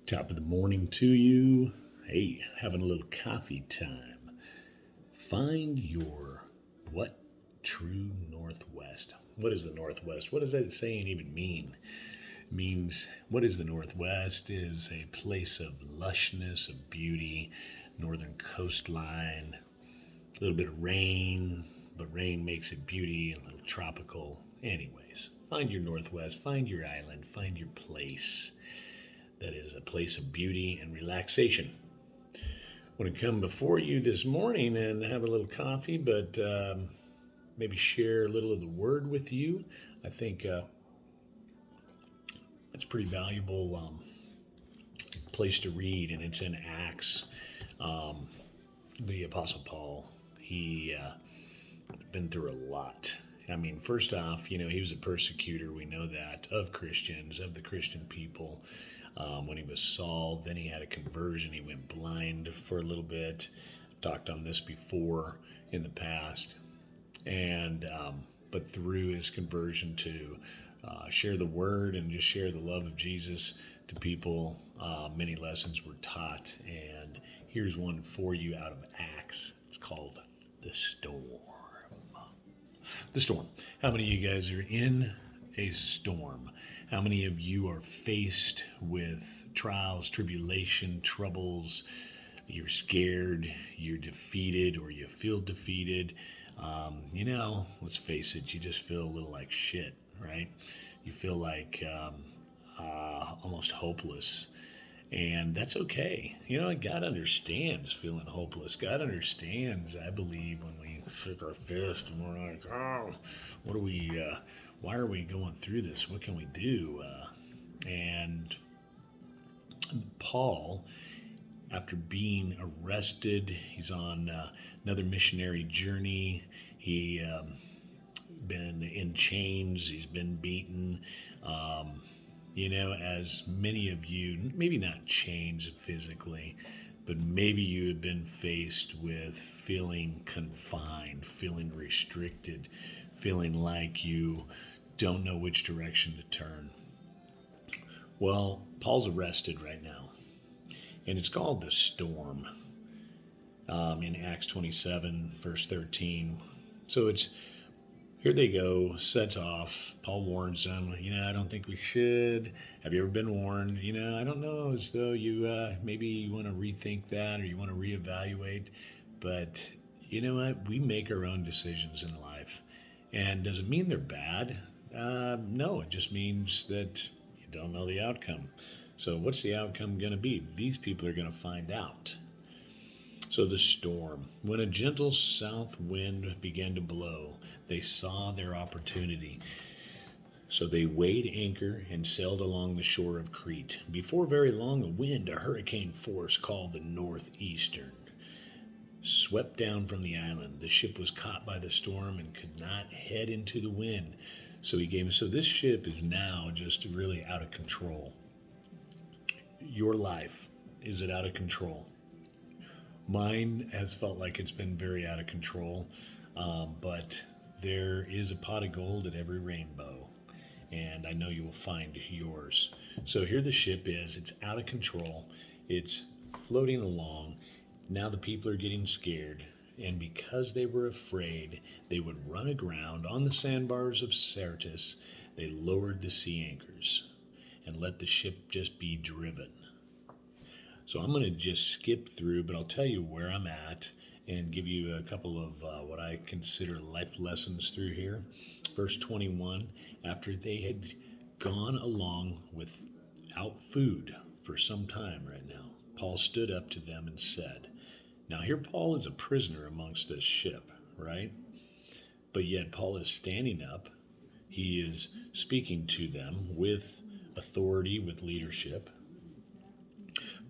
Top of the morning to you. Hey, having a little coffee time. Find your what true Northwest. What is the Northwest? What does that saying even mean? It means what is the Northwest is a place of lushness, of beauty, northern coastline, a little bit of rain, but rain makes it beauty, a little tropical. Anyways, find your Northwest, find your island, find your place that is a place of beauty and relaxation. I want to come before you this morning and have a little coffee, but maybe share a little of the word with you. I think it's a pretty valuable place to read, and it's in Acts. Um, the Apostle Paul, he been through a lot. I mean, first off, he was a persecutor. We know that of Christians, of the Christian people. When he was Saul, then he had a conversion. He went blind for a little bit. I've talked on this before in the past, and but through his conversion to share the word and just share the love of Jesus to people, many lessons were taught. And here's one for you out of Acts. It's called The Storm. The storm. How many of you guys are in a storm? How many of you are faced with trials, tribulation, troubles? You're scared, you're defeated, or you feel defeated. Let's face it, you just feel a little like shit, right? You feel like almost hopeless. And that's okay. God understands feeling hopeless. God understands, I believe, when we shake our fist and we're like, oh, what are we, why are we going through this? What can we do? And Paul, after being arrested, he's on another missionary journey. He been in chains. He's been beaten. As many of you, maybe not chains physically, but maybe you have been faced with feeling confined, feeling restricted, feeling like you don't know which direction to turn. Well, Paul's arrested right now, and it's called the storm in Acts 27, verse 13. So it's here they go, sets off. Paul warns them, I don't think we should. Have you ever been warned? I don't know, as though you maybe you want to rethink that or you want to reevaluate. But you know what? We make our own decisions in life. And does it mean they're bad? No, it just means that you don't know the outcome. So what's the outcome going to be? These people are going to find out. So the storm. When a gentle south wind began to blow, they saw their opportunity. So they weighed anchor and sailed along the shore of Crete. Before very long, a hurricane force called the Northeastern, swept down from the island. The ship was caught by the storm and could not head into the wind. So this ship is now just really out of control. Your life, is it out of control? Mine has felt like it's been very out of control, but there is a pot of gold at every rainbow, and I know you will find yours. So here the ship is. It's out of control. It's floating along. Now the people are getting scared, and because they were afraid they would run aground on the sandbars of Syrtis, they lowered the sea anchors and let the ship just be driven. So I'm going to just skip through, but I'll tell you where I'm at and give you a couple of what I consider life lessons through here. Verse 21, after they had gone along without food for some time right now, Paul stood up to them and said, now here Paul is a prisoner amongst this ship, right? But yet Paul is standing up. He is speaking to them with authority, with leadership.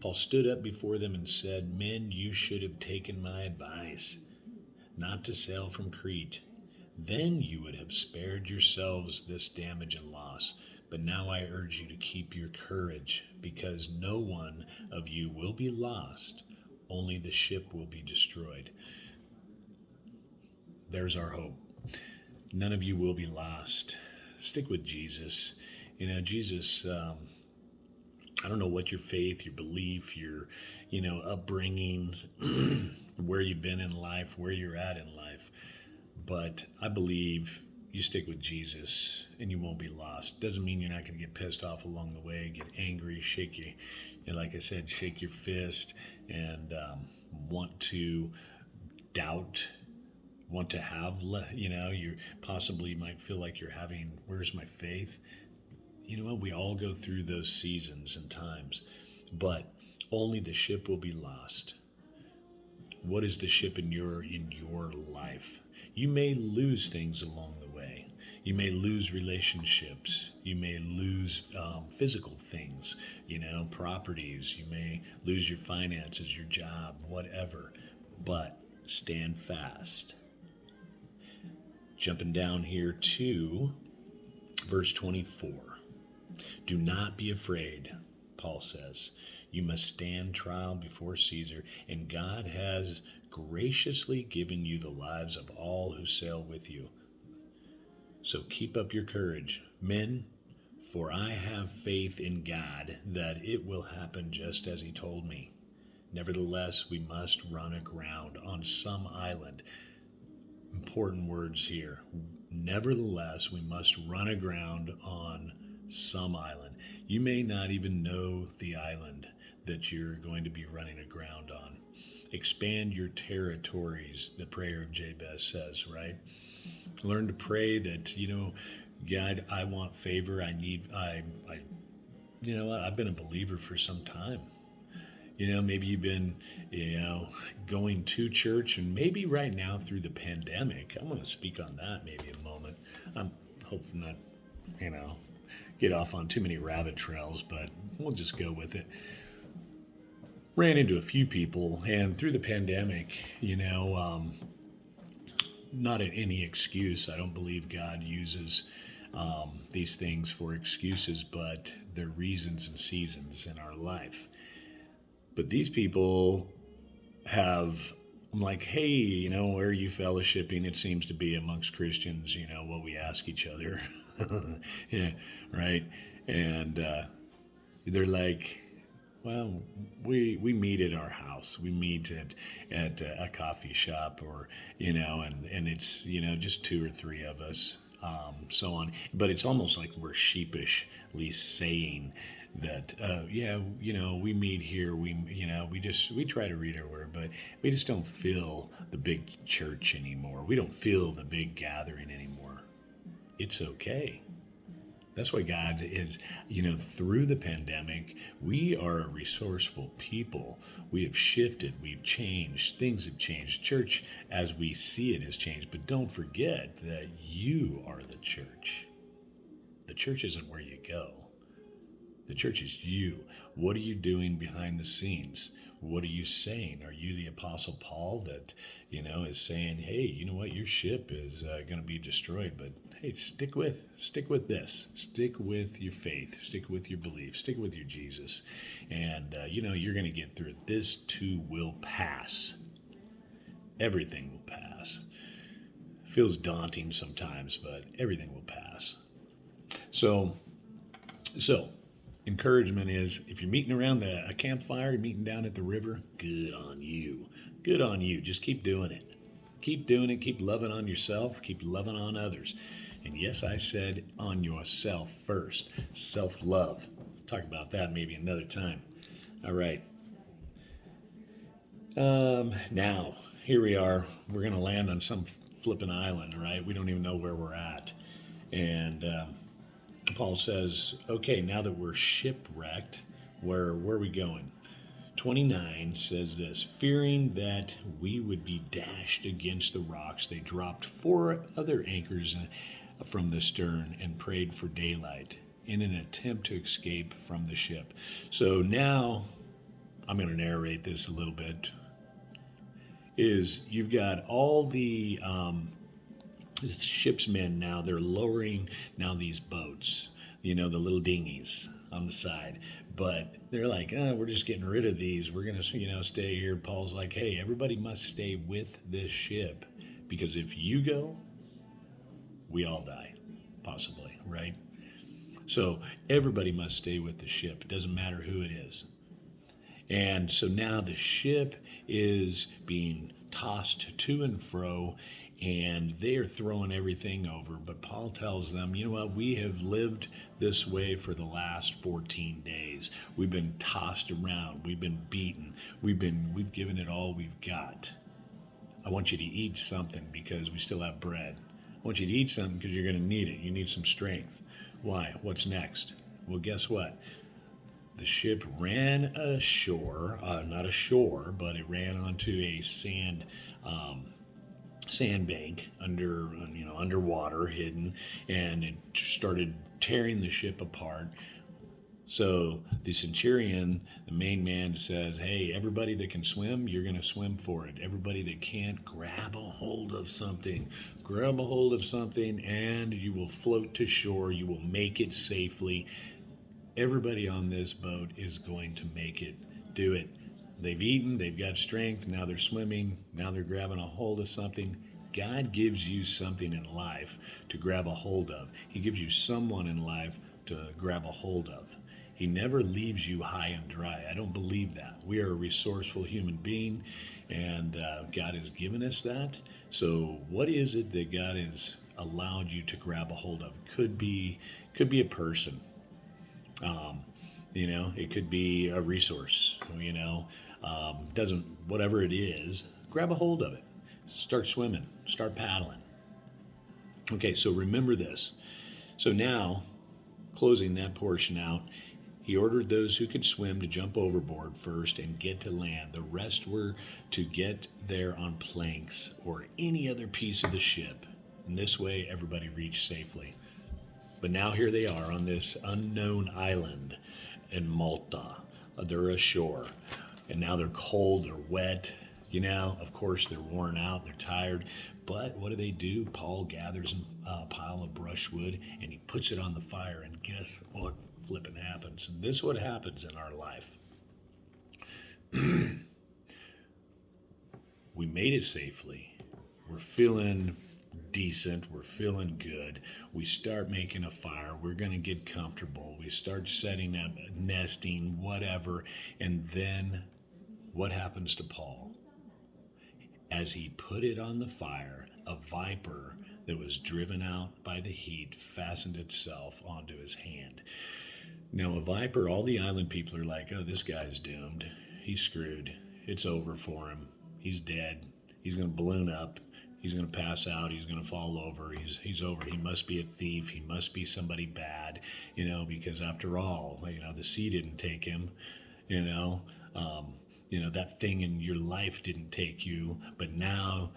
Paul stood up before them and said, men, you should have taken my advice not to sail from Crete. Then you would have spared yourselves this damage and loss. But now I urge you to keep your courage, because no one of you will be lost. Only the ship will be destroyed. There's our hope. None of you will be lost. Stick with Jesus. Jesus I don't know what your faith, your belief, your, upbringing, where you've been in life, where you're at in life. But I believe you stick with Jesus and you won't be lost. Doesn't mean you're not going to get pissed off along the way, get angry, shake like I said, shake your fist and want to doubt, want to have, you possibly might feel like you're having, where's my faith? You know what? We all go through those seasons and times, but only the ship will be lost. What is the ship in your life? You may lose things along the way. You may lose relationships. You may lose physical things, properties. You may lose your finances, your job, whatever. But stand fast. Jumping down here to verse 24. Do not be afraid, Paul says. You must stand trial before Caesar, and God has graciously given you the lives of all who sail with you. So keep up your courage, men, for I have faith in God that it will happen just as he told me. Nevertheless, we must run aground on some island. Important words here. Nevertheless, we must run aground on some island. You may not even know the island that you're going to be running aground on. Expand your territories, the prayer of Jabez says, right? Learn to pray that, God, I want favor. You know what? I've been a believer for some time. Maybe you've been, going to church, and maybe right now through the pandemic, I'm going to speak on that maybe a moment. I'm hoping not, get off on too many rabbit trails, but we'll just go with it. Ran into a few people, and through the pandemic, not any excuse. I don't believe God uses these things for excuses, but they're reasons and seasons in our life. But these people I'm like, hey, where are you fellowshipping? It seems to be amongst Christians, what we ask each other. Yeah, right. And they're like, well, we meet at our house. We meet at a coffee shop, or and it's just two or three of us, so on. But it's almost like we're sheepishly saying that we meet here. We try to read our word, but we just don't feel the big church anymore. We don't feel the big gathering anymore. It's okay. That's why God is, through the pandemic, we are a resourceful people. We have shifted, we've changed, things have changed. Church, as we see it, has changed. But don't forget that you are the church. The church isn't where you go. The church is you. What are you doing behind the scenes? What are you saying? Are you the Apostle Paul that, is saying, hey, you know what, your ship is going to be destroyed, but hey, stick with this. Stick with your faith. Stick with your belief. Stick with your Jesus. And, you're going to get through it. This too will pass. Everything will pass. Feels daunting sometimes, but everything will pass. So, encouragement is, if you're meeting around a campfire, you're meeting down at the river, good on you. Good on you. Just keep doing it. Keep doing it. Keep loving on yourself. Keep loving on others. And yes, I said on yourself first. Self-love. Talk about that maybe another time. All right. Now, here we are. We're going to land on some flipping island, right? We don't even know where we're at. And Paul says, okay, now that we're shipwrecked, where are we going? 29 says this, fearing that we would be dashed against the rocks, they dropped 4 other anchors from the stern and prayed for daylight in an attempt to escape from the ship. So now, I'm going to narrate this a little bit, is you've got all the ship's men now, they're lowering now these boats, the little dinghies on the side. But they're like, we're just getting rid of these. We're going to, stay here. Paul's like, hey, everybody must stay with this ship, because if you go, we all die, possibly, right? So everybody must stay with the ship. It doesn't matter who it is. And so now the ship is being tossed to and fro, and they are throwing everything over. But Paul tells them, you know what? We have lived this way for the last 14 days. We've been tossed around. We've been beaten. We've given it all we've got. I want you to eat something because we still have bread. I want you to eat something because you're going to need it. You need some strength. Why? What's next? Well, guess what? The ship ran ashore, not ashore, but it ran onto a sandbank underwater, hidden, and it started tearing the ship apart. So the centurion, the main man, says, hey, everybody that can swim, you're going to swim for it. Everybody that can't, grab a hold of something. Grab a hold of something, and you will float to shore. You will make it safely. Everybody on this boat is going to make it. Do it. They've eaten, they've got strength, now they're swimming, now they're grabbing a hold of something. God gives you something in life to grab a hold of. He gives you someone in life to grab a hold of. He never leaves you high and dry. I don't believe that. We are a resourceful human being, and God has given us that. So what is it that God has allowed you to grab a hold of? Could be a person. It could be a resource, doesn't, whatever it is, grab a hold of it. Start swimming, start paddling. Okay, so remember this. So now, closing that portion out, he ordered those who could swim to jump overboard first and get to land. The rest were to get there on planks or any other piece of the ship. In this way, everybody reached safely. But now here they are on this unknown island in Malta. They're ashore. And now they're cold, they're wet. Of course, they're worn out, they're tired. But what do? Paul gathers a pile of brushwood and he puts it on the fire. And guess what flipping happens? And this is what happens in our life. We made it safely. We're feeling decent, we're feeling good. We start making a fire, we're going to get comfortable, we start setting up, nesting, whatever. And then what happens to Paul? As he put it on the fire, a viper that was driven out by the heat fastened itself onto his hand. Now a viper, all the island people are like, oh, this guy's doomed, he's screwed, it's over for him, he's dead, he's going to balloon up, he's going to pass out, he's going to fall over, he's over, he must be a thief, he must be somebody bad, because after all, the sea didn't take him, that thing in your life didn't take you, but now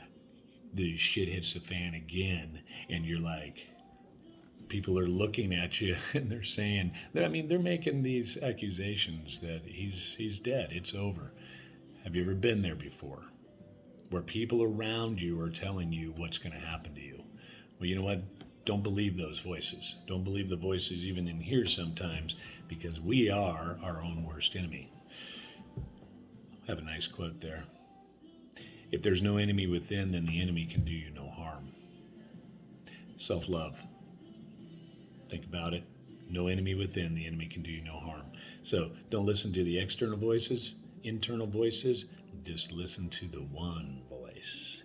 the shit hits the fan again, and you're like, people are looking at you and they're saying, they're making these accusations that he's dead, it's over. Have you ever been there before? Where people around you are telling you what's going to happen to you. Well, you know what? Don't believe those voices. Don't believe the voices even in here sometimes, because we are our own worst enemy. I have a nice quote there. If there's no enemy within, then the enemy can do you no harm. Self-love. Think about it. No enemy within, the enemy can do you no harm. So don't listen to the external voices, internal voices. Just listen to the one voice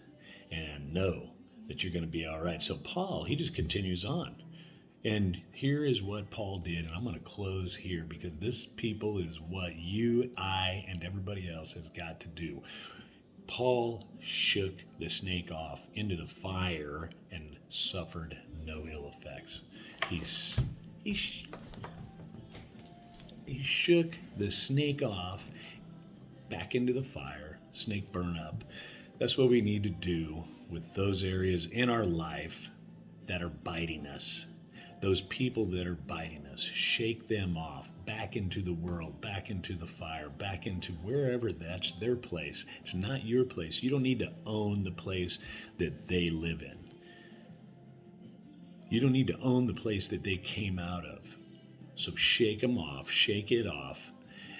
and know that you're going to be all right. So Paul, he just continues on. And here is what Paul did, and I'm going to close here because this, people, is what you, I, and everybody else has got to do. Paul shook the snake off into the fire and suffered no ill effects. He shook the snake off back into the fire, snake burn up. That's what we need to do with those areas in our life that are biting us. Those people that are biting us, shake them off back into the world, back into the fire, back into wherever. That's their place. It's not your place. You don't need to own the place that they live in. You don't need to own the place that they came out of. So shake them off, shake it off,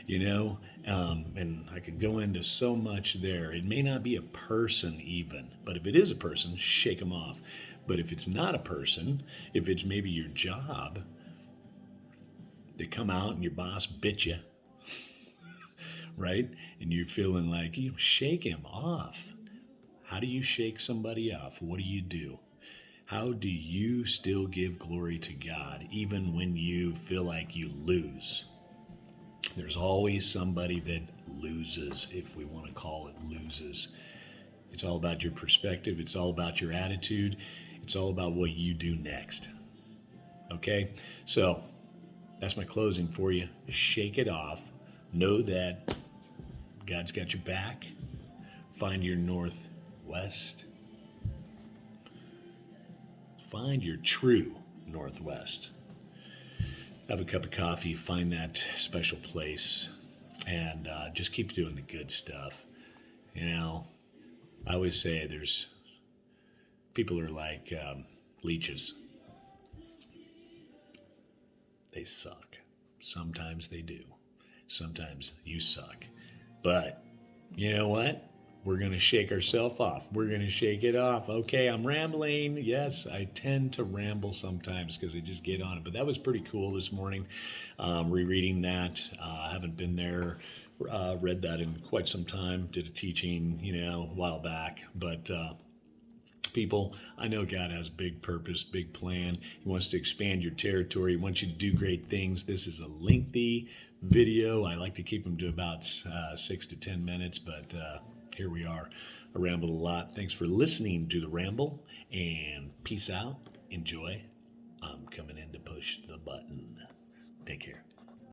and I could go into so much there. It may not be a person even, but if it is a person, shake them off. But if it's not a person, if it's maybe your job, They come out and your boss bit you, right? And you're feeling like, shake him off. How do you shake somebody off? What do you do? How do you still give glory to God even when you feel like you lose? There's always somebody that loses, if we want to call it loses. It's all about your perspective. It's all about your attitude. It's all about what you do next. Okay? So that's my closing for you. Shake it off. Know that God's got your back. Find your northwest. Find your true northwest. Have a cup of coffee. Find that special place. And just keep doing the good stuff. I always say there's people are like leeches. They suck. Sometimes they do. Sometimes you suck. But you know what? We're going to shake ourselves off. We're going to shake it off. Okay, I'm rambling. Yes, I tend to ramble sometimes because I just get on it. But that was pretty cool this morning, rereading that. I haven't been there, read that in quite some time. Did a teaching, a while back. But people, I know God has big purpose, big plan. He wants to expand your territory. He wants you to do great things. This is a lengthy video. I like to keep them to about 6 to 10 minutes, but here we are. I rambled a lot. Thanks for listening to the ramble, and peace out. Enjoy. I'm coming in to push the button. Take care.